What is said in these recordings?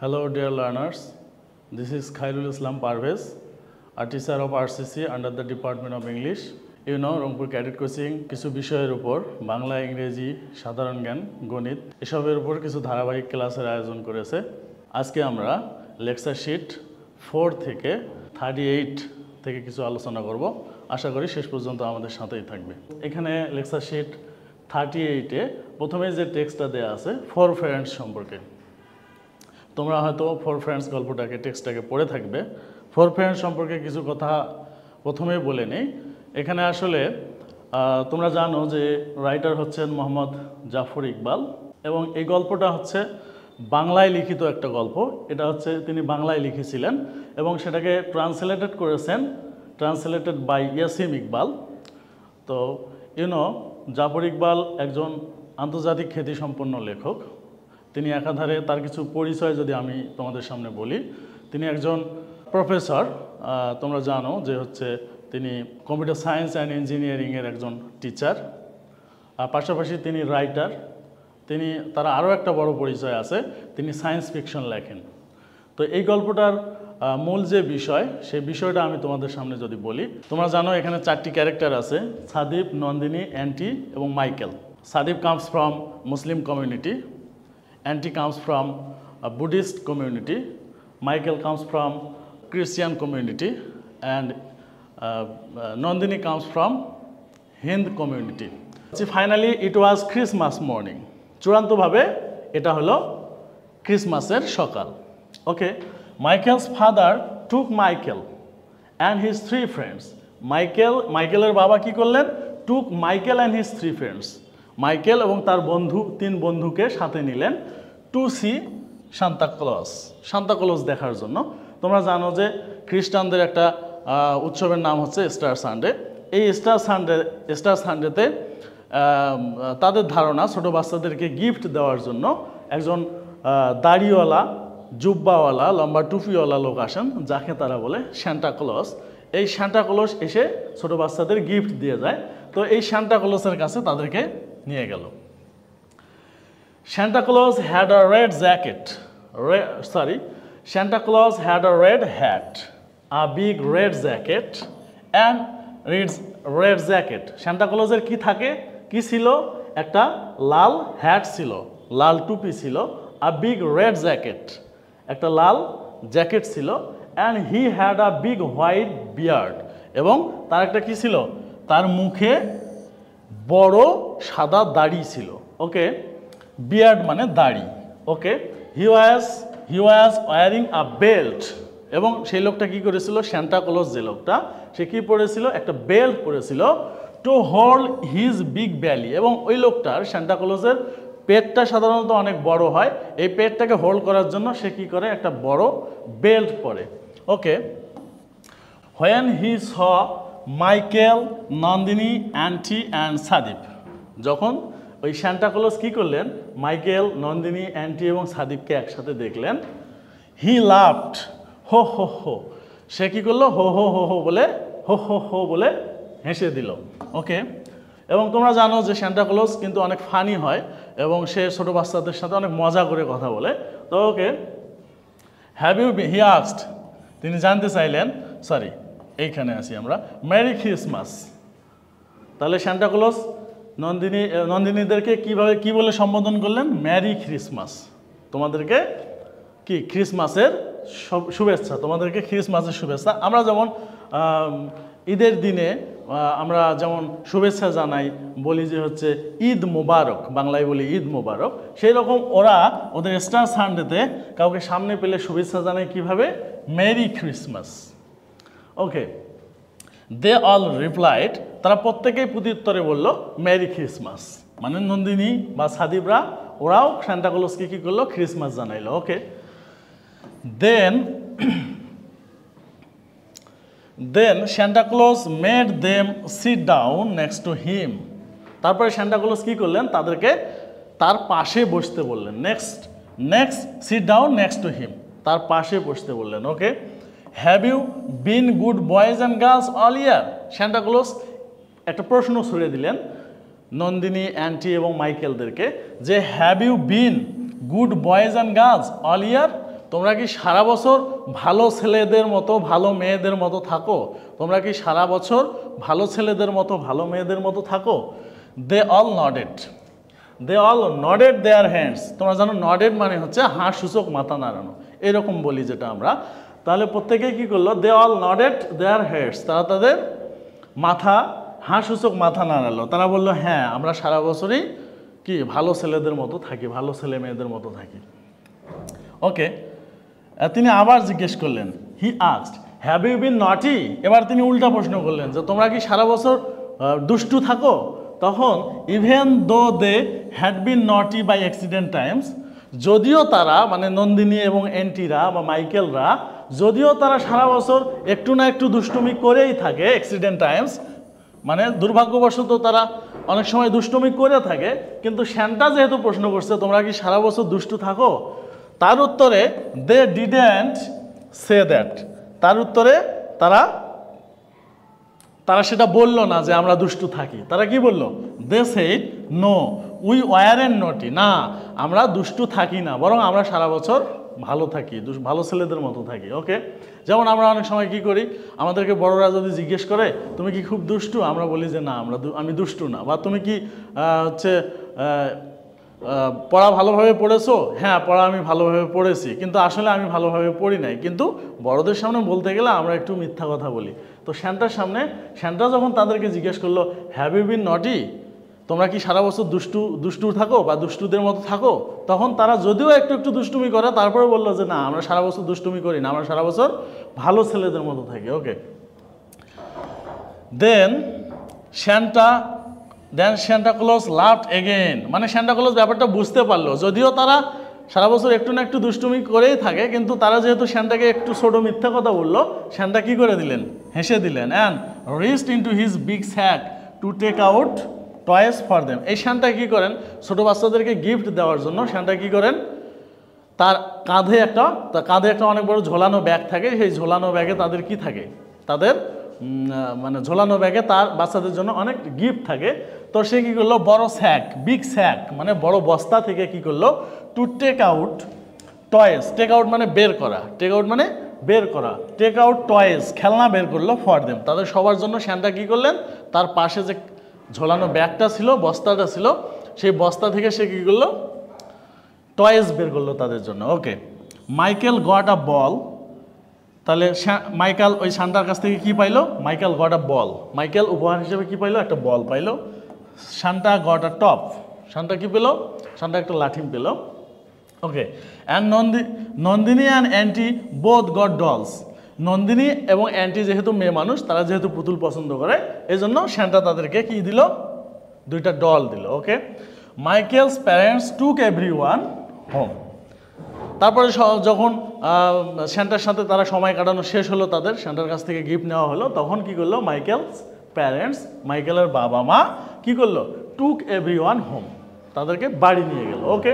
Hello dear learners, this is Khairul Islam Parvez, a teacher of RCC under the Department of English. You know, Rangpur cadet coaching কিছু বিষয়ের উপর বাংলা, ইংরেজি, সাধারণ জ্ঞান, গণিত এসবের উপর কিছু ধারাবাহিক ক্লাসের আয়োজন করেছে। আজকে আমরা লেকচার শিট 4 থেকে 38 থেকে কিছু আলোচনা করব। আশা করি শেষ পর্যন্ত আমাদের সাথেই থাকবে। এখানে লেকচার শিট 38-এ প্রথমে যে টেক্সটটা দেয়া আছে ফর ফ্রেন্ডস সম্পর্কে। তোমরা হয়তো ফর ফ্রেন্ডস গল্পটাকে টেক্সটটাকে পড়ে থাকবে। ফর ফ্রেন্ডস সম্পর্কে কিছু কথা প্রথমেই বলে নেই। এখানে আসলে তোমরা জানো যে রাইটার হচ্ছেন মোহাম্মদ জাফর ইকবাল এবং এই গল্পটা হচ্ছে বাংলায় লিখিত একটা গল্প। এটা হচ্ছে তিনি বাংলায় লিখেছিলেন এবং সেটাকে ট্রান্সলেটেড বাই ইয়াসিম ইকবাল। তো জাফর ইকবাল একজন আন্তর্জাতিক খ্যাতিসম্পন্ন লেখক। তিনি একাধারে তার কিছু পরিচয় যদি আমি তোমাদের সামনে বলি, তিনি একজন প্রফেসর। তোমরা জানো যে হচ্ছে তিনি কম্পিউটার সায়েন্স অ্যান্ড ইঞ্জিনিয়ারিংয়ের একজন টিচার। পাশাপাশি তিনি রাইটার। তার আরও একটা বড় পরিচয় আছে, তিনি সায়েন্স ফিকশন লেখেন। তো এই গল্পটার মূল যে বিষয়, সেই বিষয়টা আমি তোমাদের সামনে যদি বলি, তোমরা জানো এখানে 4টি ক্যারেক্টার আছে, সাদীপ, নন্দিনী, অ্যান্টি এবং Michael. Sadip comes from Muslim community, Anti comes from Buddhist community, Michael comes from Christian community, and Nandini comes from Hindu community. Finally, it was Christmas morning. চূড়ান্তভাবে এটা হলো ক্রিসমাসের সকাল। ওকে, Michael's father took Michael and his 3 friends. মাইকেলের বাবা কি করলেন? took Michael and his 3 friends. Michael এবং তার 3 বন্ধুকে সাথে নিলেন to see Santa Claus দেখার জন্য। তোমরা জানো যে খ্রিস্টানদের একটা উৎসবের নাম হচ্ছে স্টার সানডে। এই স্টার সানডেতে তাদের ধারণা ছোট বাচ্চাদেরকে গিফট দেওয়ার জন্য একজন দাড়িওয়ালা, জুব্বাওয়ালা, লম্বা টুপিওয়ালা লোক আসেন, যাকে তারা বলে সান্টা ক্লজ। এই সান্টা ক্লজ এসে ছোট বাচ্চাদের গিফট দিয়ে যায়। তো এই সান্টা ক্লজের কাছে তাদেরকে নিয়ে গেল। Santa Claus had a red jacket. Santa Claus had a red hat, a big red jacket, and red jacket. Santa Claus-এর কি ছিল? একটা লাল হ্যাট ছিল, লাল টুপি ছিল, a big red jacket, একটা লাল জ্যাকেট ছিল, and he had a big white beard. এবং তার একটা কি ছিল? তার মুখে বড় সাদা দাড়ি ছিল। ওকে, বিয়ার্ড মানে দাড়ি। ওকে, হি ওয়াজ ওয়ারিং আ বেল্ট। এবং সেই লোকটা কি করেছিল? সান্টা ক্লজ যে লোকটা, সে কি পরেছিল? একটা বেল্ট পরেছিল, টু হোল্ড হিজ বিগ বেলি। এবং ওই লোকটার, সান্টা ক্লজের পেটটা সাধারণত অনেক বড় হয়, এই পেটটাকে হোল্ড করার জন্য সে কি করে? একটা বড় বেল্ট পরে। Okay, when he saw Michael, Nandini, Anti and Sadip. যখন ওই সান্টা ক্লজ কি করলেন? মাইকেল, নন্দিনী, অ্যান্টি এবং সাদীপকে একসাথে দেখলেন। হি লাভড, হো হো হো। সে কি করলো? হো হো হো হো বলে, হো হো হো বলে হেসে দিল। ওকে, এবং তোমরা জানো যে সান্টা ক্লজ কিন্তু অনেক ফানি হয় এবং সে ছোট বাচ্চাদের সাথে অনেক মজা করে কথা বলে। তো ওকে, হ্যাভ ইউ হি আস্কড, তিনি জানতে চাইলেন, এইখানে আছি আমরা, মেরি ক্রিসমাস। তাহলে সান্টা ক্লজ নন্দিনীদেরকে কি বলে সম্বোধন করলেন? Merry Christmas. তোমাদেরকে কি ক্রিসমাসের শুভেচ্ছা, তোমাদেরকে ক্রিসমাসের শুভেচ্ছা। আমরা যেমন ঈদের দিনে আমরা যেমন শুভেচ্ছা জানাই, বলি যে হচ্ছে ঈদ মোবারক, বাংলায় বলি ঈদ মোবারক। সেই রকম ওরা ওদের স্টার সানডেতে কাউকে সামনে পেলে শুভেচ্ছা জানায় কিভাবে? Merry Christmas. Okay, they all replied, তারা প্রত্যেকেই প্রত্যুত্তরে বলল মেরি ক্রিসমাস। মানে নন্দিনী বা সাদীপরা ওরাও সান্টা ক্লজকে কি করলো? ক্রিসমাস জানাইলো। Okay, then Santa Claus made them sit down next to him. তারপরে সান্টা ক্লজ কি করলেন? তাদেরকে তার পাশে বসতে বললেন। Next sit down next to him, তার পাশে বসতে বললেন। Okay, have you been good boys and girls all year? Santa Claus একটা প্রশ্ন ছুড়ে দিলেন নন্দিনী, অ্যান্টি এবং মাইকেলদেরকে যে have you been good boys and girls all year? তোমরা কি সারা বছর ভালো ছেলেদের মতো ভালো মেয়েদের মতো থাকো? তোমরা কি সারা বছর ভালো ছেলেদের মতো ভালো মেয়েদের মতো থাকো? They all nodded, they all nodded their hands. তোমরা জানো নডেড মানে হচ্ছে হাঁ সূচক মাথা নাড়ানো, এরকম বলি যেটা আমরা। তাহলে প্রত্যেকেই কী করলো? দে অল নডেড দেয়ার হেডস, তারা তাদের মাথা হাঁ সূচক মাথা নাড়ালো। তারা বললো হ্যাঁ আমরা সারা বছরই কি ভালো ছেলেদের মতো থাকি, ভালো ছেলে মেয়েদের মতো থাকি। ওকে, তিনি আবার জিজ্ঞেস করলেন, he asked have you been naughty. এবার তিনি উল্টা প্রশ্ন করলেন যে তোমরা কি সারা বছর দুষ্টু থাকো? তখন even though they had been নটি বাই অ্যাক্সিডেন্ট টাইমস, যদিও তারা মানে নন্দিনী এবং অ্যান্টিরা বা মাইকেলরা, যদিও তারা সারা বছর একটু না একটু দুষ্টুমি করেই থাকে, অ্যাক্সিডেন্ট টাইমস মানে দুর্ভাগ্যবশত তারা অনেক সময় দুষ্টুমি করে থাকে, কিন্তু শ্যান্টা যেহেতু প্রশ্ন করছে তোমরা কি সারা বছর দুষ্টু থাকো, তার উত্তরে দে ডিডেন্ট সে দ্যাট, তার উত্তরে তারা সেটা বলল না যে আমরা দুষ্টু থাকি। তারা কি বলল? They said no we weren't naughty, না আমরা দুষ্টু থাকি না, বরং আমরা সারা বছর ভালো থাকি, ভালো ছেলেদের মতো থাকি। ওকে, যেমন আমরা অনেক সময় কি করি, আমাদেরকে বড়রা যদি জিজ্ঞেস করে তুমি কি খুব দুষ্টু, আমরা বলি যে না আমি দুষ্টু না। বা তুমি কি হচ্ছে পড়া ভালোভাবে পড়েছো? হ্যাঁ পড়া আমি ভালোভাবে পড়েছি, কিন্তু আসলে আমি ভালোভাবে পড়ি নাই। কিন্তু বড়দের সামনে বলতে গেলে আমরা একটু মিথ্যা কথা বলি। তো শ্যান্টা যখন তাদেরকে জিজ্ঞেস করলো হ্যাভ ইউ বিন নটি, তোমরা কি সারা বছর দুষ্টু থাকো বা দুষ্টুদের মতো থাকো, তখন তারা যদিও একটু দুষ্টুমি করে তারপরে বললো যে না আমরা সারা বছর দুষ্টুমি করি না, আমরা সারা বছর ভালো ছেলেদের মতো থাকি। ওকে, দেন Santa Claus laughed again, মানে Santa Claus ব্যাপারটা বুঝতে পারলো, যদিও তারা সারা বছর একটু না একটু দুষ্টুমি করেই থাকে, কিন্তু তারা যেহেতু শ্যান্টাকে একটু ছোট মিথ্যা কথা বললো, শ্যান্টা কি করে দিলেন? হেসে দিলেন। And reached into his big sack to take out toys for them. এই শ্যান্টা কি করেন? ছোট বাচ্চাদেরকে গিফট দেওয়ার জন্য শ্যান্টা কি করেন? তার কাঁধে একটা অনেক বড় ঝোলানো ব্যাগ থাকে, সেই ঝোলানো ব্যাগে তাদের কি থাকে? তাদের মানে ঝোলানো ব্যাগে তার বাচ্চাদের জন্য অনেক গিফট থাকে। তো সে কী করলো? বড় স্যাক, বিগ স্যাক মানে বড় বস্তা থেকে কি করলো? To take out toys, take out মানে বের করা, টেক আউট টয়েস খেলনা বের করলো ফর দেম, তাদের সবার জন্য। শ্যান্টা কী করলেন? তার পাশে যে ঝোলানো ব্যাগটা ছিল, বস্তাটা ছিল, সেই বস্তা থেকে সে কী করলো? টয়েস বের করলো তাদের জন্য। ওকে, মাইকেল গট আ বল, তাহলে মাইকেল ওই শান্টার কাছ থেকে কি পাইলো? Michael got a ball, Michael উপহার হিসেবে কি পাইলো? একটা বল পাইলো। শান্টা গট আ টপ, শান্টা কি পেলো? শান্টা একটা লাঠি পেলো। Okay, and Nandini and Anti both got dolls, Nandini এবং অ্যান্টি যেহেতু মেয়ে মানুষ, তারা যেহেতু পুতুল পছন্দ করে, এই জন্য শ্যান্টা তাদেরকে কি দিল? দুইটা ডল দিল। ওকে, মাইকেলস প্যারেন্টস টুক এভরিওয়ান হোম, তারপরে যখন শ্যান্টার সাথে তারা সময় কাটানো শেষ হলো, তাদের শ্যান্টার কাছ থেকে গিফট নেওয়া হলো, তখন কি করলো? মাইকেলস প্যারেন্টস, মাইকেলের বাবা মা কি করলো? টুক এভরিওয়ান হোম, তাদেরকে বাড়ি নিয়ে গেল। ওকে,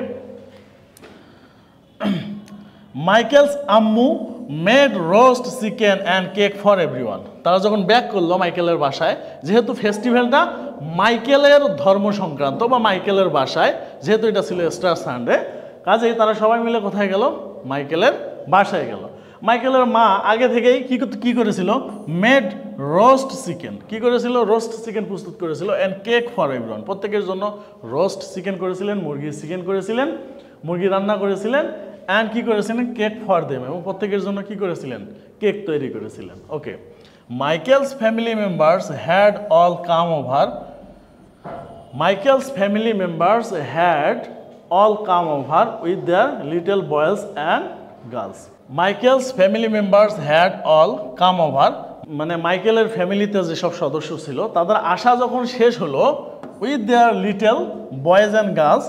মাইকেলস আম্মু made roast chicken and cake for everyone, তারা যখন ব্যাক করলো মাইকেলের বাসায়, যেহেতু ফেস্টিভ্যালটা মাইকেলের ধর্ম সংক্রান্ত বা মাইকেলের বাসায়, যেহেতু এটা ছিল স্টার সানডে, কাজেই তারা সবাই মিলে কোথায় গেল? মাইকেলের বাসায় গেল। মাইকেলের মা আগে থেকেই কি করেছিল? মেড রোস্ট চিকেন, কি করেছিল? রোস্ট চিকেন প্রস্তুত করেছিল। অ্যান্ড কেক ফর এভরিওয়ান, প্রত্যেকের জন্য রোস্ট চিকেন করেছিলেন, মুরগির চিকেন করেছিলেন, মুরগি রান্না করেছিলেন। অ্যান্ড কি করেছিলেন? কেক ফর দেম, এবং প্রত্যেকের জন্য কি করেছিলেন? কেক তৈরি করেছিলেন। Okay, Michael's family members had all come over, Michael's family members had all come over with their little boys and girls. Michael's family members had all come over, মানে মাইকেলের ফ্যামিলিতে যেসব সদস্য ছিল তাদের আসা যখন শেষ হলো, with their little boys and girls,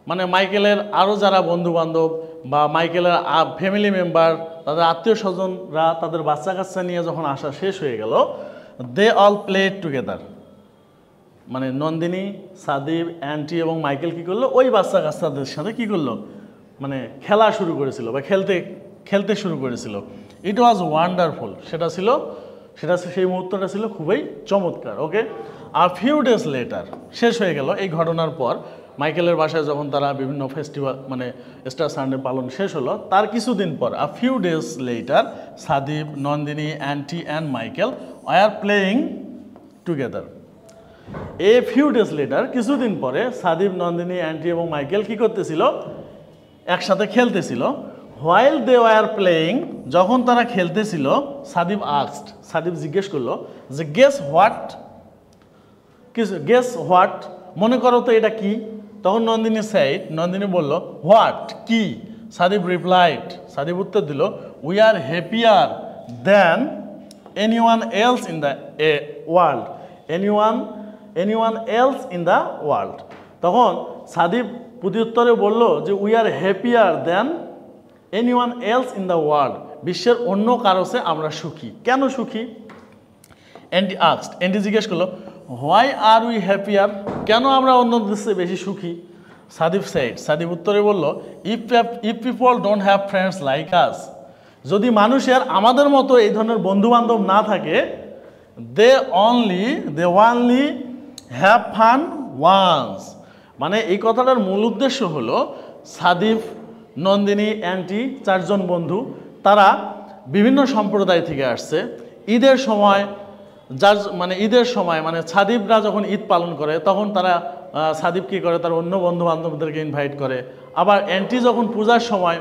মানে মাইকেলের আরও যারা বন্ধু বান্ধব বা মাইকেলের ফ্যামিলি মেম্বার, তাদের আত্মীয় স্বজনরা তাদের বাচ্চা কাচ্চা নিয়ে যখন আসা শেষ হয়ে গেল, they all played together, মানে নন্দিনী, সাদিব, অ্যান্টি এবং মাইকেল কি করলো? ওই বাচ্চা কাচ্চাদের সাথে কি করলো? মানে খেলা শুরু করেছিল বা খেলতে শুরু করেছিল। ইট ওয়াজ ওয়ান্ডারফুল, সেই মুহূর্তটা ছিল খুবই চমৎকার। ওকে, আর ফিউ ডেজ লেটার, শেষ হয়ে গেল এই ঘটনার পর, মাইকেলের বাসায় যখন তারা বিভিন্ন ফেস্টিভ্যাল মানে স্টার সানডে পালন শেষ হলো, তার কিছুদিন পর few days later Sadip, Nandini, Anti and Michael are playing together. few days later কিছুদিন পরে সাদীপ, নন্দিনী, অ্যান্টি এবং মাইকেল কি করতেছিল, একসাথে খেলতেছিল। হোয়াইল দে ওয়ার প্লেয়িং, যখন তারা খেলতেছিল, সাদীপ আস্কড, সাদীপ জিজ্ঞেস করলো যে গেস হোয়াট, মনে করো তো এটা কি? তখন নন্দিনী সাইড, নন্দিনী বলল হোয়াট, কি? সাদীপ রিপ্লাইড, সাদীপ উত্তর দিল we are happier than anyone else in the world, anyone else in the world. তখন সাদীপ প্রত্যুত্তরে বলল যে we are happier than anyone else in the world, বিশ্বের অন্য কারো চেয়ে আমরা সুখী। কেন সুখী? অ্যান্টি আস্কড, অ্যান্টি জিজ্ঞেস করলো হোয়াই আর উই হ্যাপিয়ার, কেন আমরা অন্যদের চেয়ে বেশি সুখী? সাদীপ সাইড, সাদীপ উত্তরে বলল if people don't have friends like আস, যদি মানুষের আমাদের মতো এই ধরনের বন্ধু বান্ধব না থাকে, দে ওনলি হ্যাভ ফান ওয়ান্স, মানে এই কথাটার মূল উদ্দেশ্য হলো সাদীপ, নন্দিনী, অ্যান্টি চারজন বন্ধু, তারা বিভিন্ন সম্প্রদায় থেকে আসছে। ঈদের সময় মানে সাদীপরা যখন ঈদ পালন করে তখন তারা সাদীপ কী করে, তার অন্য বন্ধু বান্ধবদেরকে ইনভাইট করে। আবার অ্যান্টি যখন পূজার সময়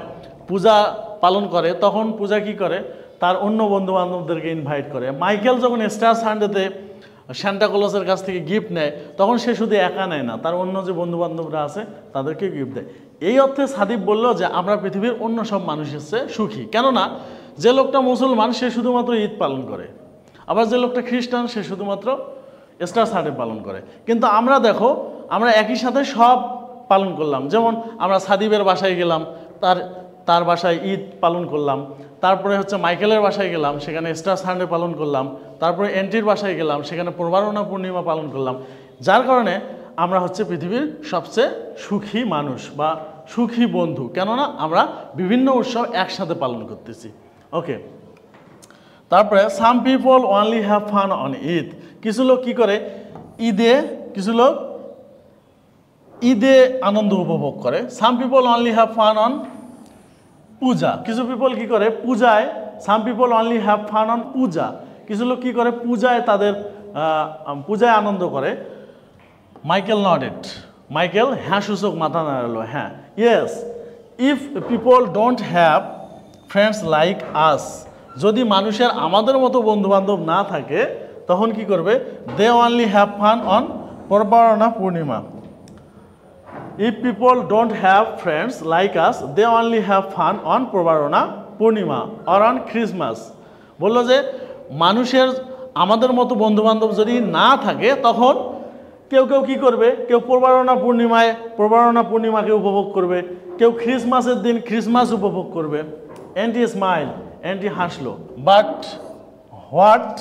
পূজা পালন করে তখন পূজা কি করে, তার অন্য বন্ধু বান্ধবদেরকে ইনভাইট করে। মাইকেল যখন স্টার সানডেতে সান্টা ক্লজের কাছ থেকে গিফট নেয় তখন সে শুধু একা নেয় না, তার অন্য যে বন্ধু বান্ধবরা আছে তাদেরকে গিফট দেয়। এই অর্থে সাদীপ বলল যে আমরা পৃথিবীর অন্য সব মানুষের চেয়ে সুখী। কেননা যে লোকটা মুসলমান সে শুধুমাত্র ঈদ পালন করে, আবার যে লোকটা খ্রিস্টান সে শুধুমাত্র স্টার সানডে পালন করে। কিন্তু আমরা দেখো, আমরা একই সাথে সব পালন করলাম। যেমন আমরা সাদীপের বাসায় গেলাম, তার বাসায় ঈদ পালন করলাম। তারপরে হচ্ছে মাইকেলের বাসায় গেলাম, সেখানে স্টার সানডে পালন করলাম। তারপরে অ্যান্টির বাসায় গেলাম, সেখানে প্রবারণা পূর্ণিমা পালন করলাম। যার কারণে আমরা হচ্ছে পৃথিবীর সবচেয়ে সুখী মানুষ বা সুখী বন্ধু, কেননা আমরা বিভিন্ন উৎসব একসাথে পালন করতেছি। ওকে, তারপরে সাম people only have fun on Eid, কিছু লোক কী করে কিছু লোক ঈদে আনন্দ উপভোগ করে। Some people only have fun on puja, কিছু পিপল কি করে পূজায়, some people only have fun on puja, কিছু লোক কি করে পূজায় তাদের পূজায় আনন্দ করে। মাইকেল নডেড, মাইকেল হ্যাঁ সূচক মাথা নাড়ালো, হ্যাঁ, yes if people don't have friends like আস, যদি মানুষের আমাদের মতো বন্ধু বান্ধব না থাকে তখন কি করবে, they only have fun on Prabarana Purnima. If people don't have friends like us, they only have fun on Prabarana Purnima or on Christmas। বললো যে মানুষের আমাদের মতো বন্ধু বান্ধব যদি না থাকে তখন কেউ কী করবে, কেউ প্রবারণা পূর্ণিমাকে উপভোগ করবে, কেউ খ্রিসমাসের দিন খ্রিসমাস উপভোগ করবে। অ্যান্টি স্মাইল, অ্যান্টি হাসলো, বাট হোয়াট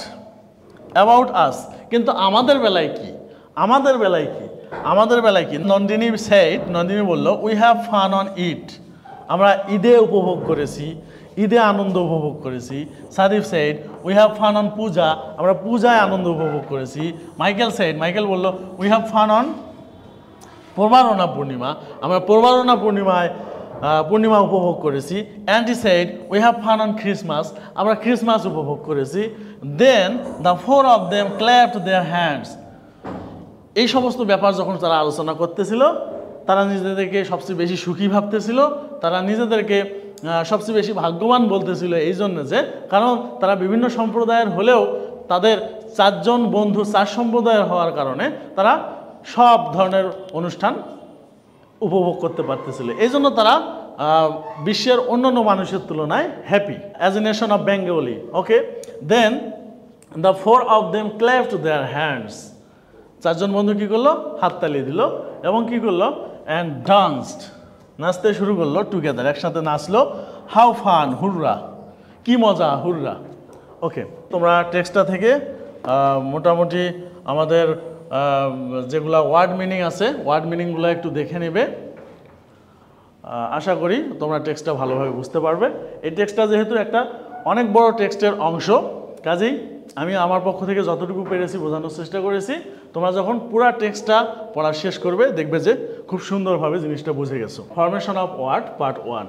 অ্যাবাউট আস, কিন্তু আমাদের বেলায় কি? নন্দিনী বলল we have fun on Eid, আমরা ঈদে উপভোগ করেছি, ঈদে আনন্দ উপভোগ করেছি। Sadip said we have fun on puja, আমরা পূজায় আনন্দ উপভোগ করেছি। মাইকেল বলল we have fun on Prabarana Purnima, আমরা প্রবারণা পূর্ণিমা উপভোগ করেছি। Anti said we have fun on Christmas, আমরা ক্রিসমাস উপভোগ করেছি। Then the four of them clapped their hands, এই সমস্ত ব্যাপার যখন তারা আলোচনা করতেছিল তারা নিজেদেরকে সবচেয়ে বেশি সুখী ভাবতেছিল, তারা নিজেদেরকে সবচেয়ে বেশি ভাগ্যবান বলতেছিল এই জন্য যে কারণ তারা বিভিন্ন সম্প্রদায়ের হলেও তাদের চারজন বন্ধু চার সম্প্রদায়ের হওয়ার কারণে তারা সব ধরনের অনুষ্ঠান উপভোগ করতে পারতেছিল। এই জন্য তারা বিশ্বের অন্যান্য মানুষের তুলনায় happy as a nation of Bengali. Okay, then the four of them clapped their hands, চারজন বন্ধু কী করলো, হাততালি দিল এবং কী করলো, অ্যান্ড ডান্সড, নাচতে শুরু করলো, টুগেদার, একসাথে নাচলো। হাউ ফান, হুররা, কি মজা, হুররা। ওকে, তোমরা টেক্সটটা থেকে মোটামুটি আমাদের যেগুলা ওয়ার্ড মিনিং আছে ওয়ার্ড মিনিংগুলো একটু দেখে নেবে। আশা করি তোমরা টেক্সটটা ভালোভাবে বুঝতে পারবে। এই টেক্সটটা যেহেতু একটা অনেক বড় টেক্সটের অংশ, কাজেই আমি আমার পক্ষ থেকে যতটুকু পেরেছি বোঝানোর চেষ্টা করেছি। তোমরা যখন পুরো টেক্সটটা পড়া শেষ করবে দেখবে যে খুব সুন্দরভাবে জিনিসটা বুঝে গেছো। Formation of word part 1।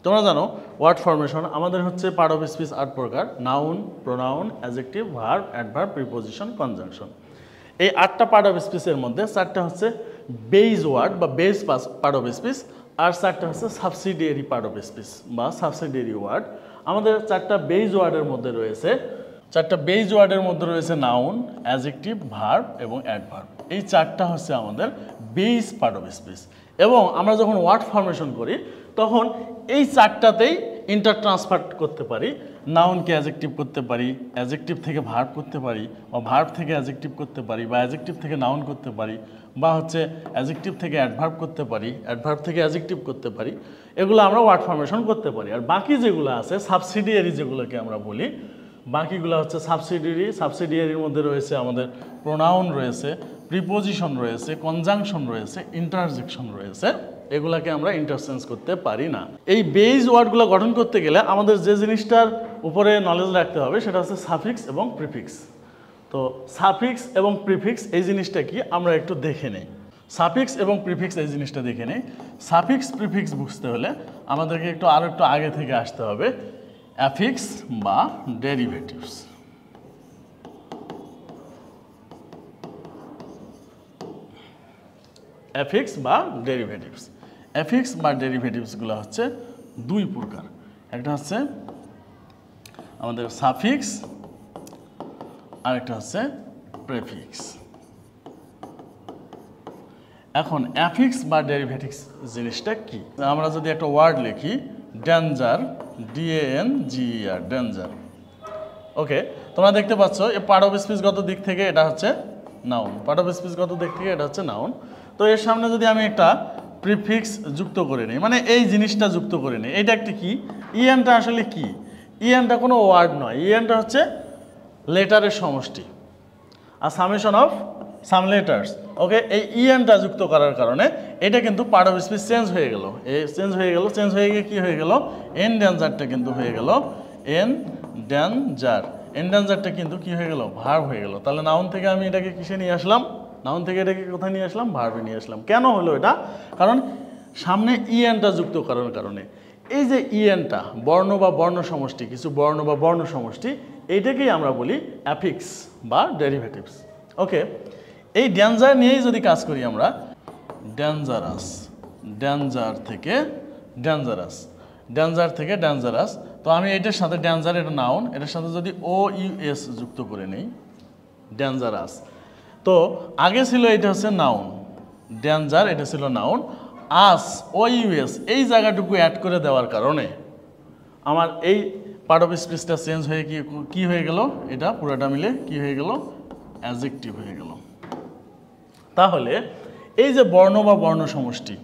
তোমরা জানো ওয়ার্ড ফরমেশন আমাদের হচ্ছে পার্ট অফ স্পিচ 8 প্রকার: noun, pronoun, adjective, verb, adverb, preposition, conjunction. এই 8টা পার্ট অফ স্পিচের মধ্যে 4টা হচ্ছে বেস ওয়ার্ড বা বেস পার্ট অফ স্পিচ, আর 4টা হচ্ছে সাবসিডিয়ারি পার্ট অফ স্পিচ বা সাবসিডিয়ারি ওয়ার্ড। আমাদের 4টা বেস ওয়ার্ডের মধ্যে রয়েছে নাউন, অ্যাডজেক্টিভ, ভার্ব এবং অ্যাডভার্ব। এই 4টা হচ্ছে আমাদের বেস পার্ট অফ স্পিচ। এবং আমরা যখন ওয়ার্ড ফরমেশন করি তখন এই 4টাতেই ইন্টার ট্রান্সফার করতে পারি। নাউনকে অ্যাডজেক্টিভ করতে পারি, অ্যাডজেক্টিভ থেকে ভার্ব করতে পারি, বা ভার্ব থেকে অ্যাডজেক্টিভ করতে পারি, বা অ্যাডজেক্টিভ থেকে নাউন করতে পারি, বা হচ্ছে অ্যাডজেক্টিভ থেকে অ্যাডভার্ব করতে পারি, অ্যাডভার্ব থেকে অ্যাডজেক্টিভ করতে পারি। এগুলো আমরা ওয়ার্ড ফরমেশন করতে পারি। আর বাকি যেগুলো আছে সাবসিডিয়ারি যেগুলোকে আমরা বলি, বাকিগুলো হচ্ছে সাবসিডিয়ারির মধ্যে রয়েছে আমাদের প্রোনাউন রয়েছে, প্রিপোজিশন রয়েছে, কনজাংশন রয়েছে, ইন্টারজেকশন রয়েছে। এগুলাকে আমরা ইন্টারচেঞ্জ করতে পারি না। এই বেস ওয়ার্ডগুলো গঠন করতে গেলে আমাদের যে জিনিসটার উপরে নলেজ রাখতে হবে সেটা হচ্ছে সাফিক্স এবং প্রিফিক্স। তো সাফিক্স এবং প্রিফিক্স এই জিনিসটা কি আমরা একটু দেখে নেই। সাফিক্স এবং প্রিফিক্স এই জিনিসটা দেখে নেই। সাফিক্স প্রিফিক্স বুঝতে হলে আমাদেরকে আরও একটু আগে থেকে আসতে হবে। অ্যাফিক্স বা ডেরিভেটিভস। অ্যাফিক্স বা ডেরিভেটিভস। অ্যাফিক্স বা ডেরিভেটিভসগুলো হচ্ছে 2 প্রকার। একটা হচ্ছে আমাদের সাফিক্স, আর একটা হচ্ছে প্রেফিক্স। এখন অ্যাফিক্স বা ডেরিভেটিভস জিনিসটা কি? আমরা যদি একটা ওয়ার্ড লিখি ডেঞ্জার, DANGER, ডেঞ্জার। ওকে, তোমরা দেখতে পাচ্ছ এই পার্ট অফ স্পিচগত দিক থেকে এটা হচ্ছে নাউন, পার্ট অফ স্পিচগত দিক থেকে এটা হচ্ছে নাউন। তো এর সামনে যদি আমি একটা প্রিফিক্স যুক্ত করে নিই, মানে এই জিনিসটা যুক্ত করে নিই, এটা একটা কি? ইএনটা আসলে কি? ইএনটা কোনো ওয়ার্ড নয়, ইএনটা হচ্ছে লেটারের সমষ্টি, আর সামেশন অফ সাম লেটার্স। ওকে, এই ইএনটা যুক্ত করার কারণে এটা কিন্তু পার্ট অফ স্পিচ চেঞ্জ হয়ে গেল। চেঞ্জ হয়ে গিয়ে কি হয়ে গেল? এনডেঞ্জারটা কিন্তু হয়ে গেল এনডেঞ্জার। এনডেঞ্জারটা কিন্তু কি হয়ে গেল? ভার্ব হয়ে গেল। তাহলে নাউন থেকে আমি এটাকে কিসে নিয়ে আসলাম? নাউন থেকে এটাকে কোথায় নিয়ে আসলাম? ভার্বে নিয়ে আসলাম। কেন হলো এটা? কারণ সামনে ইএনটা যুক্ত করার কারণে। এই যে ইএনটা বর্ণ বা বর্ণ সমষ্টি, কিছু বর্ণ বা বর্ণ সমষ্টি, এইটাকেই আমরা বলি অ্যাফিক্স বা ডেরিভেটিভস। ওকে, এই ডেঞ্জার নিয়েই যদি কাজ করি আমরা, ডেঞ্জারাস, ডেঞ্জার থেকে ডেঞ্জারাস, তো আমি এটার সাথে ডেঞ্জার, এটা নাউন, এটার সাথে যদি OUS যুক্ত করে নেই, ডেঞ্জারাস। তো আগে ছিল এটা হচ্ছে নাউন, ডেঞ্জার, এটা ছিল নাউন। OUS এই জায়গাটুকু অ্যাড করে দেওয়ার কারণে আমার এই পার্ট অফ স্পিচটা চেঞ্জ হয়ে কি হয়ে গেল? এটা পুরোটা মিলে কি হয়ে গেল? অ্যাডজেক্টিভ হয়ে গেল। তাহলে এই যে বর্ণ বা বর্ণ সমষ্টি,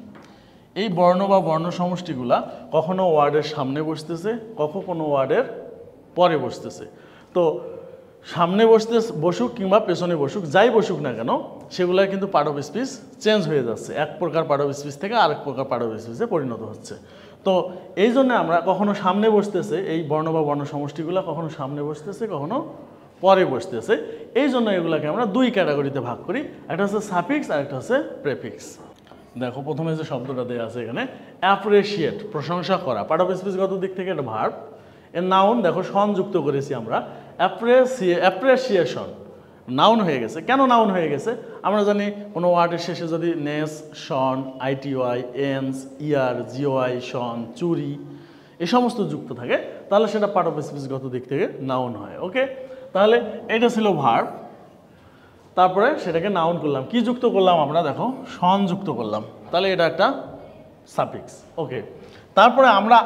এই বর্ণ বা বর্ণ সমষ্টিগুলা কখনো ওয়ার্ডের সামনে বসতেছে, কখনো ওয়ার্ডের পরে বসতেছে। তো সামনে বসুক কিংবা পেছনে বসুক, যাই বসুক না কেন, সেগুলা কিন্তু পার্ট অফ স্পিচ চেঞ্জ হয়ে যাচ্ছে, এক প্রকার পার্ট অফ স্পিচ থেকে আরেক প্রকার পার্ট অফ স্পিচে পরিণত হচ্ছে। তো এই জন্য আমরা কখনো সামনে বসতেছে, এই বর্ণ বা বর্ণ সমষ্টিগুলা কখনো সামনে বসতেছে, কখনো পরে বসতেছে। এই জন্য এগুলাকে আমরা 2 ক্যাটাগরিতে ভাগ করি, একটা হচ্ছে সাফিক্স আর একটা হচ্ছে প্রেফিক্স। দেখো প্রথমে যে শব্দটা দেওয়া আছে এখানে, অ্যাপ্রিশিয়েট, প্রশংসা করা, পার্ট অফ স্পিচগত দিক থেকে এটা ভার্ব। এর নাউন দেখো সংযুক্ত করেছি আমরা, অ্যাপ্রিসিয়েশন, নাউন হয়ে গেছে। কেন নাউন হয়ে গেছে? আমরা জানি কোনো ওয়ার্ডের শেষে যদি নেস, শন, ITY, এন্স, ইয়ার, GOI, শন, চুরি, এই সমস্ত যুক্ত থাকে, তাহলে সেটা পার্ট অফ স্পিচগত দিক থেকে নাউন হয়। ওকে, তাহলে এটা ছিল ভার্ব, তারপরে সেটাকে নাউন করলাম, কি যুক্ত করলাম আমরা? দেখো শন যুক্ত করলাম, তাহলে এটা একটা সাফিক্স। ওকে, তারপরে আমরা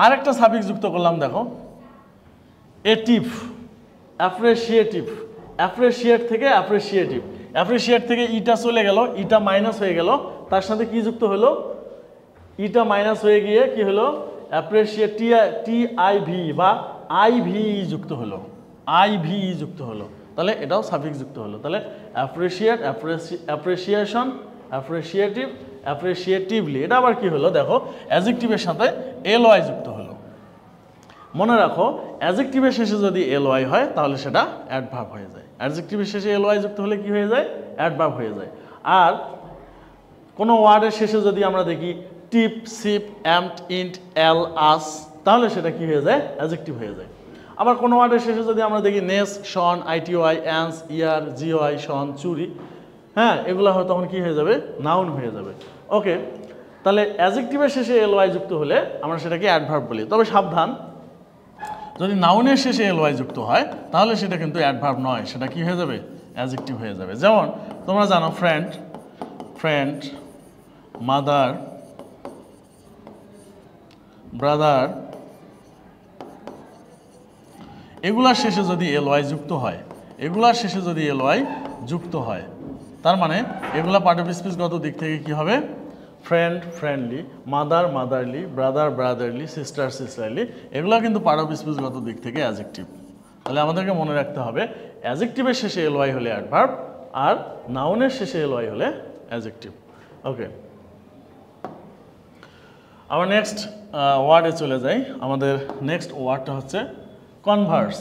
আর একটা সাফিক্স যুক্ত করলাম, দেখো এটিভ, অ্যাপ্রিসিয়েটিভ, অ্যাপ্রিসিয়েট থেকে অ্যাপ্রিসিয়েটিভ, অ্যাপ্রিসিয়েট থেকে ইটা চলে গেল, ইটা মাইনাস হয়ে গেল, তার সাথে কি যুক্ত হলো? ইটা মাইনাস হয়ে গিয়ে কি হলো? অ্যাপ্রিসিয়েট, TIV বা IV যুক্ত হলো, IV যুক্ত হলো, তাহলে এটাও সাফিক্স যুক্ত হলো। তাহলে অ্যাপ্রিসিয়েট, অ্যাপ্রিসিয়েশন, অ্যাপ্রিসিয়েটিভ, অ্যাপ্রিসিয়েটিভলি, এটা আবার কি হলো? দেখো অ্যাডজেক্টিভের সাথে LY যুক্ত হলো। মনে রাখো অ্যাডজেক্টিভের শেষে যদি এলওয়াই হয় তাহলে সেটা অ্যাডভার্ব হয়ে যায়। অ্যাডজেক্টিভের শেষে এলওয়াই যুক্ত হলে কি হয়ে যায়? অ্যাডভার্ব হয়ে যায়। আর কোনো ওয়ার্ডের শেষে যদি আমরা দেখি টিপ, সিপ, অ্যাম্পড, ইন্ট, এল, আস, তাহলে সেটা কি হয়ে যায়? অ্যাডজেক্টিভ হয়ে যায়। আবার কোনো ওয়ার্ডের শেষে যদি আমরা দেখি নেস, শন, আইটিওয়াই, অ্যান্স, ইয়ার, জিওয়াই, শন, চুরি, হ্যাঁ, এগুলো হয় তখন কি হয়ে যাবে? নাউন হয়ে যাবে। ওকে, তাহলে অ্যাডজেক্টিভের শেষে এলওয়াই যুক্ত হলে আমরা সেটাকে অ্যাডভার্ব বলি। তবে সাবধান, যদি নাউনের শেষে এলওয়াই যুক্ত হয় তাহলে সেটা কিন্তু অ্যাডভার্ব নয়, সেটা কি হয়ে যাবে? অ্যাডজেক্টিভ হয়ে যাবে। যেমন তোমরা জানো ফ্রেন্ড, ফ্রেন্ড, মাদার, ব্রাদার, এগুলার শেষে যদি এলওয়াই যুক্ত হয়, এগুলার শেষে যদি এলওয়াই যুক্ত হয়, তার মানে এগুলা পার্ট অফ স্পিচগত দিক থেকে কি হবে? Friend, friendly, mother, motherly, brother, brotherly, sister, sisterly, এগুলো কিন্তু পার্ট অফ স্পিচগত দিক থেকে অ্যাডজেক্টিভ। তাহলে আমাদেরকে মনে রাখতে হবে অ্যাডজেক্টিভের শেষে এলওয়াই হলে অ্যাডভার্ব, আর নাউনের শেষে এলওয়াই হলে অ্যাডজেক্টিভ। ওকে, আবার নেক্সট ওয়ার্ডে চলে যাই। আমাদের নেক্সট ওয়ার্ডটা হচ্ছে কনভার্স।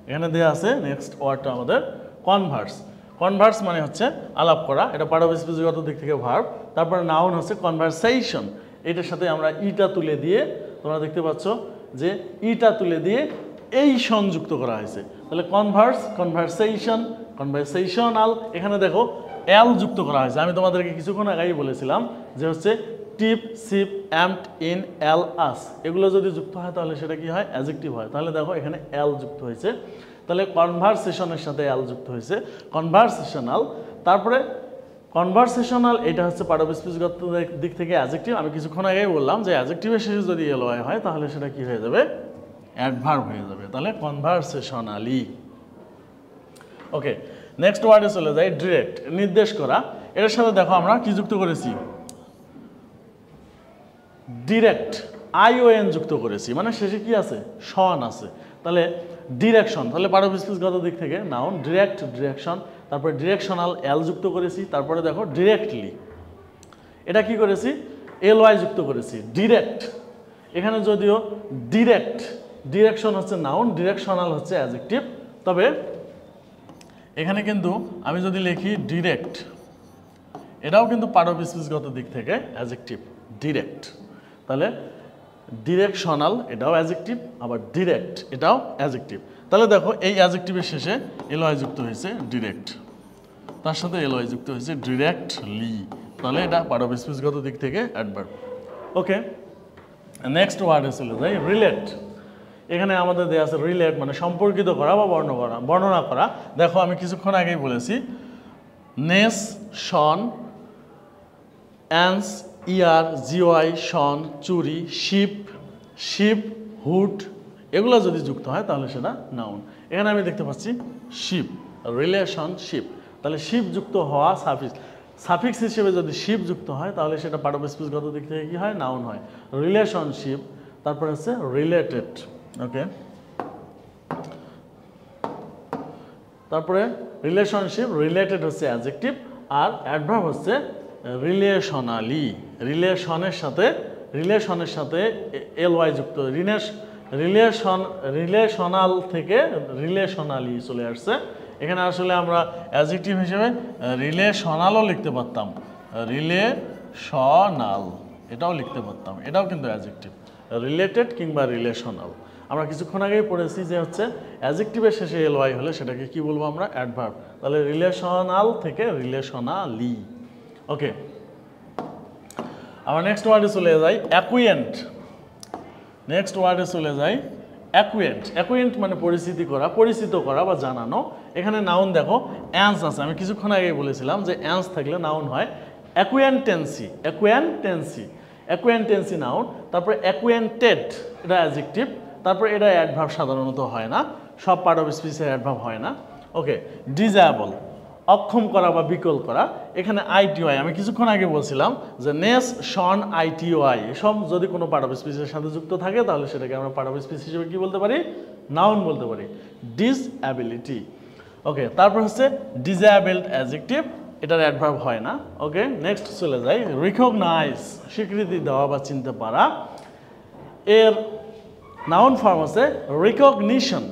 এখানে দেওয়া আছে নেক্সট ওয়ার্ডটা আমাদের কনভার্স। কনভার্স মানে হচ্ছে আলাপ করা, এটা পার্ট অফ স্পিচগত দিক থেকে ভার্ব। তারপরে নাউন হচ্ছে কনভারসেশন, এটার সাথে আমরা ইটা তুলে দিয়ে, তোমরা দেখতে পাচ্ছ যে ইটা তুলে দিয়ে এই সংযুক্ত করা হয়েছে। তাহলে কনভার্স, কনভারসেশন, কনভারসেশনাল, এখানে দেখো এল যুক্ত করা হয়েছে। আমি তোমাদেরকে কিছুক্ষণ আগেই বলেছিলাম যে হচ্ছে টিপ, সিপ, অ্যাম্পড, ইন, এল, আস, এগুলো যদি যুক্ত হয় তাহলে সেটা কি হয়? অ্যাডজেক্টিভ হয়। তাহলে দেখো এখানে এল যুক্ত হয়েছে, তাহলে কনভারসেশনের সাথে এল যুক্ত হয়েছে, কনভারসেশনাল। তারপরে কনভারসেশনাল, এটা হচ্ছে পার্ট অফ স্পিচগত দিক থেকে অ্যাডজেক্টিভ। আমি কিছুক্ষণ আগেই বললাম যে অ্যাডজেক্টিভের শেষে যদি এলওয়াই হয় তাহলে সেটা কি হয়ে যাবে? অ্যাডভার্ব হয়ে যাবে। তাহলে কনভারসেশনালি। ওকে, নেক্সট ওয়ার্ডে চলে যাই, ডিরেক্ট, নির্দেশ করা। এটার সাথে দেখো আমরা কি যুক্ত করেছি? ডিরেক্ট, আইওএন যুক্ত করেছি, মানে শেষে কি আছে? শন আছে। তাহলে ডিরেকশন, তাহলে পার্ট অফ স্পিচগত দিক থেকে নাউন, ডিরেক্ট, ডিরেকশন। তারপরে ডিরেকশনাল, এল যুক্ত করেছি। তারপরে দেখো ডিরেক্টলি, এটা কি করেছি? এলওয়াই যুক্ত করেছি। ডিরেক্ট, এখানে যদিও ডিরেক্ট, ডিরেকশন হচ্ছে নাউন, ডিরেকশনাল হচ্ছে অ্যাডজেক্টিভ, তবে এখানে কিন্তু আমি যদি লিখি ডিরেক্ট, এটাও কিন্তু পার্ট অফ স্পিচগত দিক থেকে অ্যাডজেক্টিভ, ডিরেক্ট। তাহলে ডিরেকশনাল, এটাও অ্যাডজেক্টিভ, আবার ডিরেক্ট, এটাও অ্যাডজেক্টিভ। তাহলে দেখো এই অ্যাডজেক্টিভের শেষে এলওয়াই যুক্ত হয়েছে ডিরেক্ট, তার সাথে এলওয়াই যুক্ত হয়েছে ডিরেক্টলি, তাহলে এটা পার্ট অফ স্পিচগত দিক থেকে অ্যাডভার্ব। ওকে, নেক্সট ওয়ার্ডে চলে যাই, রিলেট। এখানে আমাদের দেওয়া আছে রিলেট মানে সম্পর্কিত করা বা বর্ণনা করা। দেখো আমি কিছুক্ষণ আগেই বলেছি নেস, শন, অ্যান্স, ইয়ার, জিওয়াই, শন, চুরি, শিপ, শিপ, হুড, এগুলো যদি যুক্ত হয় তাহলে সেটা নাউন। এখানে আমি দেখতে পাচ্ছি শিপ, রিলেশনশিপ, তাহলে শিপ যুক্ত হওয়া সাফিক্স, সাফিক্স হিসেবে যদি শিপ যুক্ত হয় তাহলে সেটা পার্ট অফ স্পিচগত দিক থেকে কি হয়? নাউন হয়। রিলেশনশিপ, তারপরে হচ্ছে রিলেটেড। ওকে, তারপরে রিলেশনশিপ, রিলেটেড হচ্ছে অ্যাডজেক্টিভ, আর অ্যাডভার্ব হচ্ছে রিলেশনালি। রিলেশনের সাথে এলওয়াই যুক্ত, রিলেশনাল থেকে রিলেশনালি চলে আসছে। এখানে আসলে আমরা অ্যাডজেক্টিভ হিসেবে রিলেশনালও লিখতে পারতাম, রিলেশনাল এটাও লিখতে পারতাম, এটাও কিন্তু অ্যাডজেক্টিভ, রিলেটেড কিংবা রিলেশনাল। আমরা কিছুক্ষণ আগেই পড়েছি যে হচ্ছে অ্যাডজেক্টিভের শেষে এলওয়াই হলে সেটাকে কি বলবো আমরা? অ্যাডভার্ব। তাহলে রিলেশনাল থেকে রিলেশনালি। ওকে, আবার নেক্সট ওয়ার্ডে চলে যাই, অ্যাকুয়েন্ট। নেক্সট ওয়ার্ডে চলে যাই অ্যাকুয়েন্ট। অ্যাকুয়েন্ট মানে পরিচিতি করা, পরিচিত করা বা জানানো। এখানে নাউন দেখো অ্যান্স আছে, আমি কিছুক্ষণ আগেই বলেছিলাম যে অ্যান্স থাকলে নাউন হয় অ্যাকুয়েন্টেন্সি, অ্যাকুয়েন্টেন্সি, অ্যাকুয়েন্টেন্সি নাউন। তারপরে অ্যাকুয়েন্টেড, এটা অ্যাডজেক্টিভ। তারপরে এটা অ্যাডভার্ব সাধারণত হয় না, সব পার্ট অফ স্পিচের অ্যাডভার্ব হয় না। ওকে, ডিজেবল, অক্ষম করা বা বিকল করা। এখানে আইটিওয়াই, আমি কিছুক্ষণ আগে বলছিলাম যে নেস, শন, আইটিওয়াই এসব যদি কোনো পার্ট অফ স্পিচের সাথে যুক্ত থাকে তাহলে সেটাকে আমরা পার্ট অফ স্পিচ হিসেবে কি বলতে পারি? নাউন বলতে পারি, ডিসএবিলিটি। ওকে, তারপর হচ্ছে ডিজেবলড অ্যাডজেক্টিভ, এটার অ্যাডভার্ব হয় না। ওকে, নেক্সট চলে যাই রিকগনাইজ, স্বীকৃতি দেওয়া বা চিনতে পারা। এর নাউন ফর্ম আছে রিকগনিশন,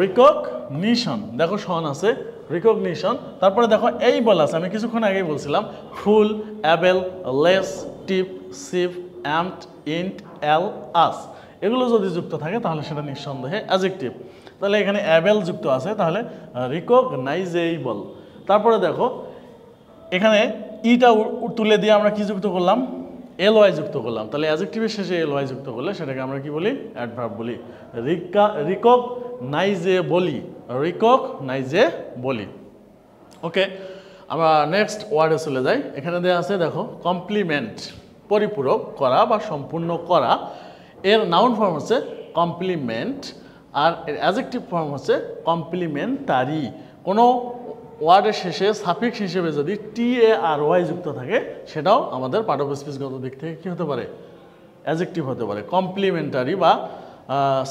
রিকগনিশন দেখো শন আছে রিকগনিশন, তারপরে দেখো এই বল আছে, আমি কিছুক্ষণ আগেই বলছিলাম ফুল, অ্যাবেল, লেস, টিপ, সিভ, অ্যাম্পড, ইন্ট, এল, আস, এগুলো যদি যুক্ত থাকে তাহলে সেটা নিঃসন্দেহে অ্যাডজেক্টিভ। তাহলে এখানে অ্যাবেল যুক্ত আছে, তাহলে রিকগনাইজেবল। তারপরে দেখো এখানে ইটা তুলে দিয়ে আমরা কি যুক্ত করলাম, এল ওয়াই যুক্ত করলাম, তাহলে অ্যাডজেক্টিভের শেষে এল ওয়াই যুক্ত করলে সেটাকে আমরা কি বলি, অ্যাডভার্ব বলি। রিকগনাইজেবলি, রিকগনাইজেবলি। ওকে, আমরা নেক্সট ওয়ার্ডে চলে যাই। এখানে দেওয়া আছে দেখো কমপ্লিমেন্ট, পরিপূরক করা বা সম্পূর্ণ করা। এর নাউন ফর্ম হচ্ছে কমপ্লিমেন্ট, আর এর অ্যাডজেক্টিভ ফর্ম হচ্ছে কমপ্লিমেন্টারি। কোনো ওয়ার্ডের শেষে সাফিক্স হিসেবে যদি TARY যুক্ত থাকে সেটাও আমাদের পার্ট অফ স্পিচগত দিক থেকে কী হতে পারে, অ্যাডজেক্টিভ হতে পারে। কমপ্লিমেন্টারি বা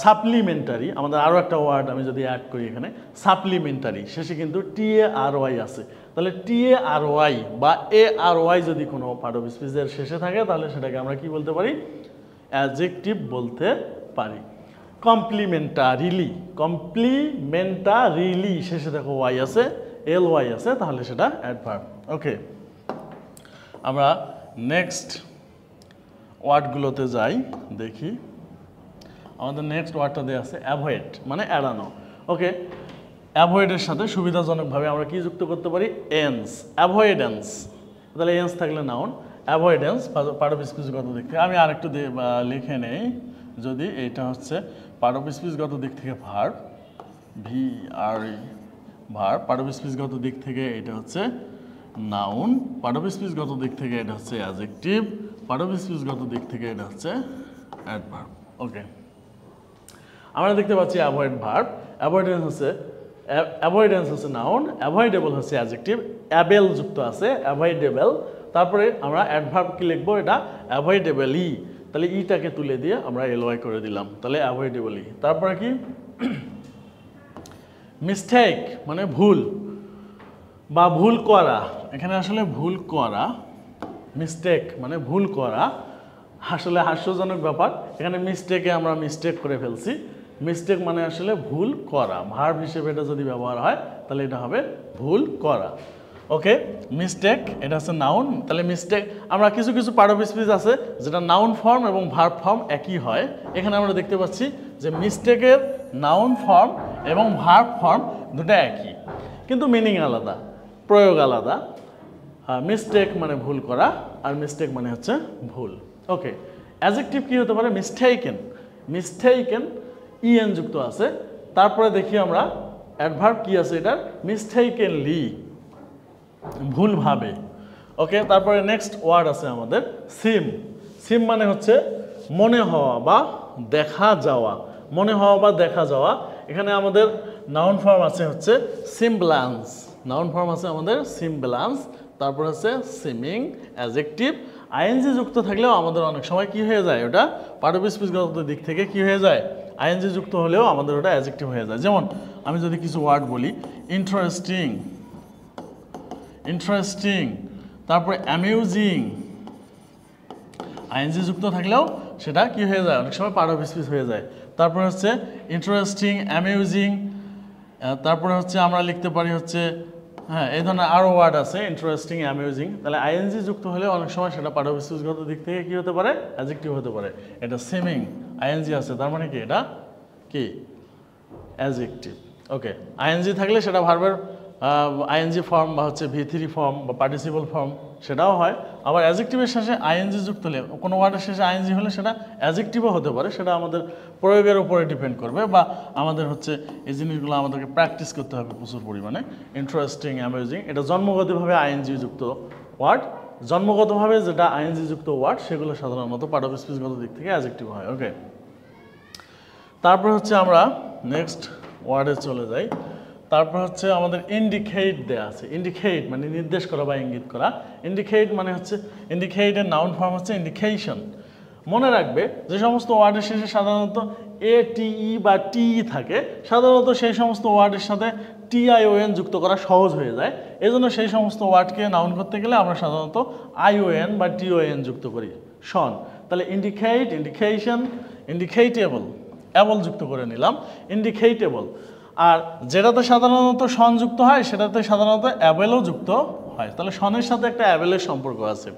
সাপ্লিমেন্টারি, আমাদের আরও একটা ওয়ার্ড আমি যদি অ্যাড করি এখানে, সাপ্লিমেন্টারি, শেষে কিন্তু TARY আছে, তাহলে TARY বা ARY যদি কোনো পার্ট অফ স্পিচের শেষে থাকে তাহলে সেটাকে আমরা কি বলতে পারি, অ্যাডজেক্টিভ বলতে পারি। কমপ্লিমেন্টারিলি, কমপ্লিমেন্টারিলি শেষে দেখো ওয়াই আছে, LY আছে, তাহলে সেটা অ্যাডভার্ব। ওকে, আমরা নেক্সট ওয়ার্ডগুলোতে যাই, দেখি আমাদের নেক্সট ওয়ার্ডটা দেওয়া আছে অ্যাভয়েড, মানে এড়ানো। ওকে, অ্যাভয়েডের সাথে সুবিধাজনকভাবে আমরা কি যুক্ত করতে পারি, এন্স, অ্যাভয়েডেন্স। তাহলে এন্স থাকলে নাউন, অ্যাভয়েডেন্স পার্ট অফ স্পিচগত দিক থেকে। আমি আরেকটু লিখে নেই, যদি এইটা হচ্ছে পার্ট অফ স্পিচগত দিক থেকে verb, VRE verb, part of স্পিচগত দিক থেকে এটা হচ্ছে নাউন, পার্ট অফ স্পিচগত দিক থেকে এটা হচ্ছে অ্যাডজেক্টিভ, পার্ট অফ স্পিচগত দিক থেকে এটা হচ্ছে অ্যাডভার্ব। ওকে, আমরা দেখতে পাচ্ছি অ্যাভয়েড ভার্ব, অ্যাভয়েডেন্স হচ্ছে নাউন, অ্যাভয়েডেবল হচ্ছে অ্যাডজেক্টিভ, অ্যাবেল যুক্ত আছে, অ্যাভয়েডেবল। তারপরে আমরা অ্যাডভার্ব কি লিখবো, এটা অ্যাভয়েডেবলি, তাহলে ইটাকে তুলে দিয়ে আমরা LY করে দিলাম, তাহলে অ্যাভয়েডেবলি। তারপরে কি মিস্টেক, মানে ভুল বা ভুল করা, এখানে আসলে ভুল করা, মিস্টেক মানে ভুল করা, আসলে হাস্যজনক ব্যাপার, এখানে মিস্টেকে আমরা মিস্টেক করে ফেলছি। মিস্টেক মানে আসলে ভুল করা, ভার্ব হিসেবে এটা যদি ব্যবহার হয় তাহলে এটা হবে ভুল করা। ওকে, মিস্টেক এটা হচ্ছে নাউন, তাহলে মিস্টেক আমরা কিছু কিছু পার্ট অফ স্পিচ আছে যেটা নাউন ফর্ম এবং ভার্ব ফর্ম একই হয়। এখানে আমরা দেখতে পাচ্ছি যে মিস্টেকের নাউন ফর্ম এবং ভার্ব ফর্ম দুটো একই, কিন্তু মিনিং আলাদা, প্রয়োগ আলাদা। মিস্টেক মানে ভুল করা, আর মিস্টেক মানে হচ্ছে ভুল। ওকে, অ্যাডজেক্টিভ কি হতে পারে, মিস্টেকেন, মিস্টেকেন EN যুক্ত আছে। তারপরে দেখি আমরা অ্যাডভার্ব কি আছে এটার, মিস্টেকেনলি, ভুলভাবে। ওকে, তারপরে নেক্সট ওয়ার্ড আছে আমাদের সিম, সিম মানে হচ্ছে মনে হওয়া বা দেখা যাওয়া, মনে হওয়া বা দেখা যাওয়া। এখানে আমাদের নাউন ফর্ম আছে হচ্ছে সিমব্লান্স, নাউন ফর্ম আছে আমাদের সিমব্লান্স, তারপর হচ্ছে সিমিং, অ্যাডজেক্টিভ। ING যুক্ত থাকলেও আমাদের অনেক সময় কি হয়ে যায়, ওটা পার্ট অফ স্পিচগত দিক থেকে কি হয়ে যায়, ING যুক্ত হলেও আমাদের ওটা অ্যাডজেক্টিভ হয়ে যায়। যেমন আমি যদি কিছু ওয়ার্ড বলি, ইন্টারেস্টিং, ইন্টারেস্টিং, তারপরে অ্যামিউজিং, ING যুক্ত থাকলেও সেটা কি হয়ে যায়, অনেক সময় পার্ট অফ স্পিচ হয়ে যায়। তারপরে হচ্ছে ইন্টারেস্টিং, অ্যামিউজিং, তারপরে হচ্ছে আমরা লিখতে পারি হচ্ছে, হ্যাঁ এই ধরনের আরও ওয়ার্ড আছে ইন্টারেস্টিং, অ্যামিউজিং। তাহলে ING যুক্ত হলে অনেক সময় সেটা পার্ট অফ স্পিচগত দিক থেকে কি হতে পারে, অ্যাডজেক্টিভ হতে পারে। এটা সিমিং, ING আছে, তার মানে কি এটা কি অ্যাডজেক্টিভ। ওকে, ING থাকলে সেটা ভার্বের ING ফর্ম বা হচ্ছে V3 ফর্ম বা পার্টিসিপল ফর্ম সেটাও হয়। আবার অ্যাডজেক্টিভের শেষে ING যুক্ত হলে, কোনো ওয়ার্ডের শেষে ING হলে সেটা অ্যাডজেক্টিভও হতে পারে, সেটা আমাদের প্রয়োগের উপরে ডিপেন্ড করবে, বা আমাদের হচ্ছে এই জিনিসগুলো আমাদেরকে প্র্যাকটিস করতে হবে প্রচুর পরিমাণে। ইন্টারেস্টিং, অ্যামেজিং, এটা জন্মগতভাবে ING যুক্ত ওয়ার্ড, জন্মগতভাবে যেটা ING যুক্ত ওয়ার্ড সেগুলো সাধারণত পার্ট অফ স্পিচগত দিক থেকে অ্যাডজেক্টিভ হয়। ওকে, তারপর হচ্ছে আমরা নেক্সট ওয়ার্ডে চলে যাই। তারপর হচ্ছে আমাদের ইন্ডিকেট দেয়া আছে, ইন্ডিকেট মানে নির্দেশ করা বা ইঙ্গিত করা। ইন্ডিকেট মানে হচ্ছে, ইন্ডিকেটের নাউন ফর্ম হচ্ছে ইন্ডিকেশন। মনে রাখবে যে সমস্ত ওয়ার্ডের শেষে সাধারণত ATE বা TE থাকে, সাধারণত সেই সমস্ত ওয়ার্ডের সাথে TION যুক্ত করা সহজ হয়ে যায়। এজন্য সেই সমস্ত ওয়ার্ডকে নাউন করতে গেলে আমরা সাধারণত ION বা TON যুক্ত করি, শন। তাহলে ইন্ডিকেট, ইন্ডিকেশন, ইন্ডিকেটেবল, অ্যাবল যুক্ত করে নিলাম, ইন্ডিকেটেবল। আর যেটাতে সাধারণত সন যুক্ত হয় সেটাতে সাধারণত অ্যাবেলও যুক্ত হয়। তাহলে সনের সাথে একটা অ্যাবেলের সম্পর্ক আছে,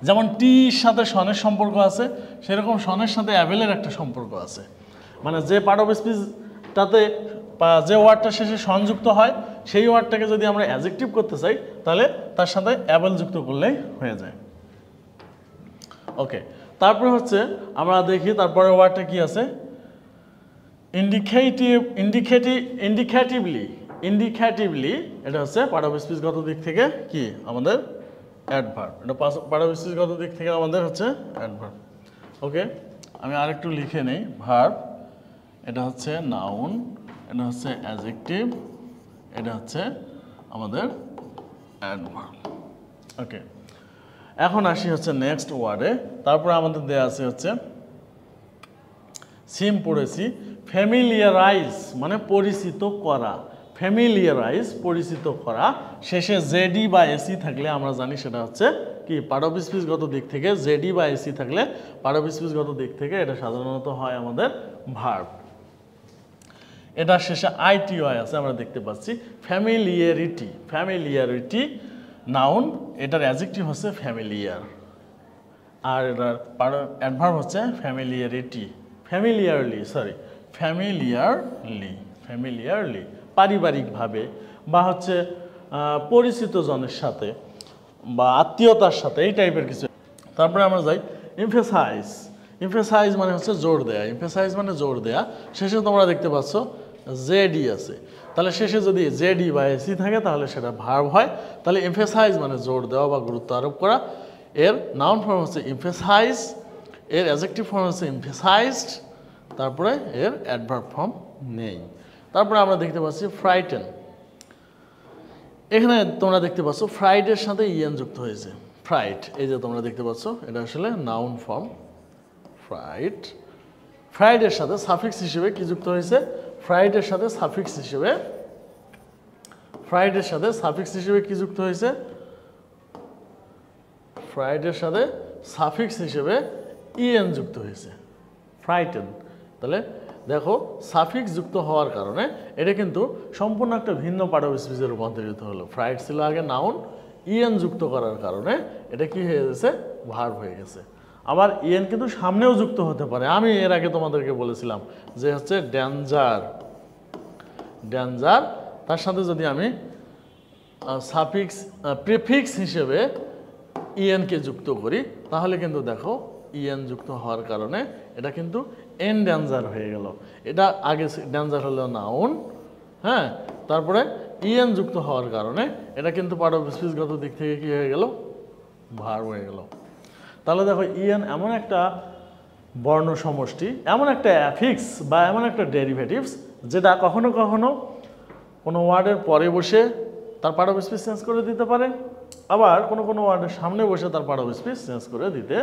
যেমন টির সাথে সনের সম্পর্ক আছে, সেরকম সনের সাথে অ্যাবেলের একটা সম্পর্ক আছে। মানে যে পার্ট অফ স্পিচটাতে যে ওয়ার্ডটা শেষে সংযুক্ত হয় সেই ওয়ার্ডটাকে যদি আমরা অ্যাডজেক্টিভ করতে চাই তাহলে তার সাথে অ্যাবেল যুক্ত করলেই হয়ে যায়। ওকে, তারপরে হচ্ছে আমরা দেখি তারপরে ওয়ার্ডটা কি আছে, ইন্ডিকেটিভলি। এটা হচ্ছে পার্ট অফ স্পিচগত দিক থেকে কি আমাদের অ্যাডভার্ব। এটা পার্ট অফ স্পিচগত দিক থেকে আমাদের হচ্ছে অ্যাডভার্ব। ওকে, আমি আরেকটু লিখে নেই। ভার্ব, এটা হচ্ছে নাউন, এটা হচ্ছে অ্যাডজেক্টিভ, এটা হচ্ছে আমাদের অ্যাডভার্ব। ওকে, এখন আসি হচ্ছে নেক্সট ওয়ার্ডে। তারপরে আমাদের দেয়া আছে হচ্ছে সিম পড়েছি, ফ্যামিলিয়ারাইজ মানে পরিচিত করা। ফ্যামিলিয়ারাইজ পরিচিত করা, শেষে জেডি বা এসি থাকলে আমরা জানি সেটা হচ্ছে কি পার্ট অফ স্পিচগত দিক থেকে। জেডি বা এসি থাকলে পার্ট অফ স্পিচগত দিক থেকে এটা সাধারণত হয় আমাদের ভার্ব। এটা শেষে আইটিওয়াই আছে আমরা দেখতে পাচ্ছি। ফ্যামিলিয়ারিটি নাউন, এটার অ্যাডজেক্টিভ হচ্ছে ফ্যামিলিয়ার, আর এটার অ্যাডভার্ব হচ্ছে ফ্যামিলিয়ারলি পারিবারিকভাবে বা হচ্ছে পরিচিত জনের সাথে বা আত্মীয়তার সাথে, এই টাইপের কিছু। তারপরে আমরা যাই ইমফেসাইজ মানে হচ্ছে জোর দেয়া। ইমফেসাইজ মানে জোর দেয়া, শেষে তোমরা দেখতে পাচ্ছ জেডি আছে। তাহলে শেষে যদি জেডি বা এসি থাকে তাহলে সেটা ভার্ব হয়। তাহলে এমফেসাইজ মানে জোর দেওয়া বা গুরুত্ব আরোপ করা। এর নাউন ফর্ম হচ্ছে এমফেসাইজ, এর অ্যাডজেক্টিভ ফর্ম হচ্ছে এমফেসাইজড, তারপরে এর অ্যাডভার্ব ফর্ম নেই। তারপরে আমরা দেখতে পাচ্ছি ফ্রাইটেন। এখানে তোমরা দেখতে পাচ্ছ ফ্রাইডের সাথে ইএন যুক্ত হয়েছে। ফ্রাইট, এই যে তোমরা দেখতে পাচ্ছ এটা আসলে নাউন ফর্ম ফ্রাইট। ফ্রাইডের সাথে সাফিক্স হিসেবে কি যুক্ত হয়েছে? ফ্রাইডের সাথে সাফিক্স হিসেবে কি যুক্ত হয়েছে? ফ্রাইডের সাথে সাফিক্স হিসেবে ইএন যুক্ত হয়েছে, ফ্রাইটেন। তাহলে দেখো সাফিক্স যুক্ত হওয়ার কারণে এটা কিন্তু সম্পূর্ণ একটা ভিন্ন পার্ট অফ স্পিচে রূপান্তরিত হলো। ফ্রাইড ছিল আগে নাউন, ইএন যুক্ত করার কারণে এটা কি হয়ে গেছে? ভার্ব হয়ে গেছে। আবার ইএন কিন্তু সামনেও যুক্ত হতে পারে। আমি এর আগে তোমাদেরকে বলেছিলাম যে হচ্ছে ডেঞ্জার, তার সাথে যদি আমি সাফিক্স প্রিফিক্স হিসেবে ইএনকে যুক্ত করি তাহলে কিন্তু দেখো ইএন যুক্ত হওয়ার কারণে এটা কিন্তু এন ডেঞ্জার হয়ে গেল। এটা আগে ডেঞ্জার হলো নাউন, হ্যাঁ, তারপরে ইএন যুক্ত হওয়ার কারণে এটা কিন্তু পার্ট অফ স্পিচগত দিক থেকে কি হয়ে গেল? ভার্ব হয়ে গেল। তাহলে দেখো ইএন এমন একটা বর্ণ সমষ্টি, এমন একটা অ্যাফিক্স বা এমন একটা ডেরিভেটিভস যেটা কখনো কখনো কোনো ওয়ার্ডের পরে বসে তার পার্ট অফ স্পিচ চেঞ্জ করে দিতে পারে, আবার কোনো কোনো ওয়ার্ডের সামনে বসে তার পার্ট অফ স্পিচ চেঞ্জ করে দিতে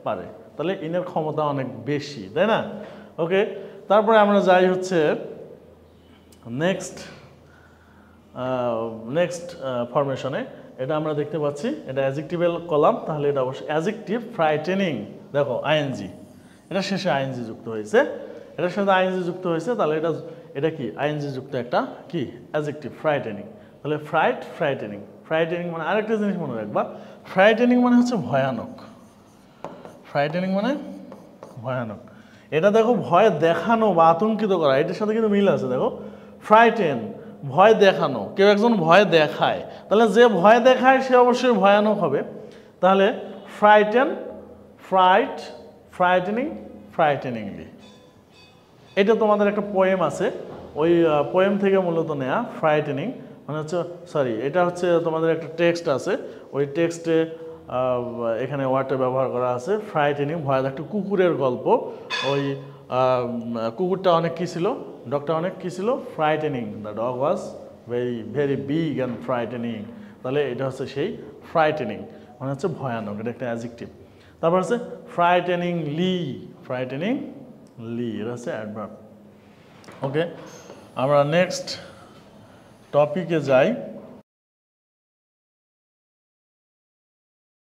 পারে। তাহলে ইনের ক্ষমতা অনেক বেশি, তাই না? ওকে, তারপরে আমরা যাই হচ্ছে নেক্সট ফরমেশনে। এটা আমরা দেখতে পাচ্ছি এটা অ্যাডজেক্টিভের কলাম, তাহলে এটা অবশ্যই অ্যাডজেক্টিভ ফ্রাইটেনিং। দেখো আইএনজি, এটা শেষে আইএনজি যুক্ত হয়েছে, এটার সাথে আইএনজি যুক্ত হয়েছে, তাহলে এটা কি আইএনজি যুক্ত একটা কি অ্যাডজেক্টিভ ফ্রাইটেনিং। তাহলে ফ্রাইটেনিং মানে আরেকটা জিনিস মনে রাখবা, ফ্রাইটেনিং মানে হচ্ছে ভয়ানক। ফ্রাইটেনিং মানে ভয়ানক। এটা দেখো ভয় দেখানো বা আতঙ্কিত করা, এটার সাথে কিন্তু মিল আছে। দেখো ফ্রাইটেন ভয় দেখানো, কেউ একজন ভয় দেখায়, তাহলে যে ভয় দেখায় সে অবশ্যই ভয়ানক হবে। তাহলে ফ্রাইটেনিংলি। এটা তোমাদের একটা পোয়েম আছে, ওই পোয়েম থেকে মূলত নেয়া। ফ্রাইটেনিং মানে হচ্ছে এটা হচ্ছে তোমাদের একটা টেক্সট আছে, ওই টেক্সটে এখানে ওয়ার্ডটা ব্যবহার করা আছে ফ্রাইটেনিং, ভয়। একটা কুকুরের গল্প, ওই কুকুরটা অনেক কী ছিল, ডগটা অনেক কী ছিল? Frightening. The dog was very big and frightening. তাহলে এটা হচ্ছে সেই ফ্রাইটেনিং মানে হচ্ছে ভয়ানক, এটা একটা অ্যাডজেক্টিভ। তারপর হচ্ছে ফ্রাইটেনিংলি, এটা হচ্ছে অ্যাডভার্ব। ওকে, আমরা নেক্সট টপিকে যাই।